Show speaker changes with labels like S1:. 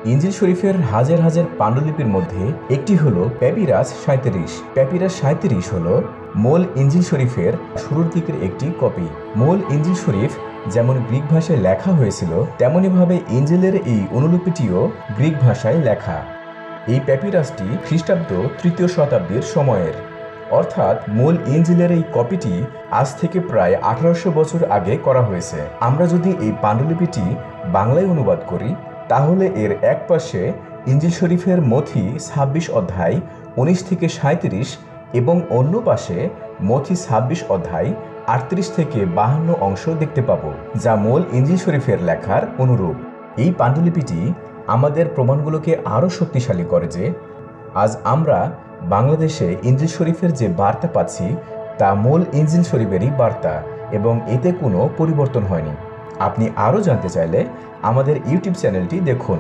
S1: ইনজিল শরীফের হাজার হাজার পাণ্ডুলিপির মধ্যে একটি হলো প্যাপিরাস 37। প্যাপিরাস 37 হলো মূল ইনজিল শরীফের শুরুর দিকের একটি কপি। মূল ইনজিল শরীফ যেমন গ্রিক ভাষায় লেখা হয়েছিল, তেমনইভাবে ইনজিলের এই অনুলিপিটিও গ্রিক ভাষায় লেখা। এই প্যাপিরাসটি খ্রিস্টাব্দ 3য় শতাব্দীর সময়ের, অর্থাৎ মূল ইনজিলের এই কপিটি আজ থেকে প্রায় 1800 বছর আগে করা হয়েছে। আমরা যদি এই পাণ্ডুলিপিটি বাংলায় অনুবাদ করি, তাহলে এর এক পাশে ইনজিল শরীফের মথি 26 অধ্যায় 19 থেকে 37 এবং অন্য পাশে মথি 26 অধ্যায় 38 থেকে 52 অংশ দেখতে পাবো, যা মূল ইনজিল শরীফের লেখার অনুরূপ। এই পাণ্ডুলিপিটি আমাদের প্রমাণগুলোকে আরও শক্তিশালী করে যে আজ আমরা বাংলাদেশে ইনজিল শরীফের যে বার্তা পাচ্ছি তা মূল ইনজিল শরীফেরই বার্তা এবং এতে কোনো পরিবর্তন হয়নি। আপনি আরও জানতে চাইলে আমাদের ইউটিউব চ্যানেলটি দেখুন।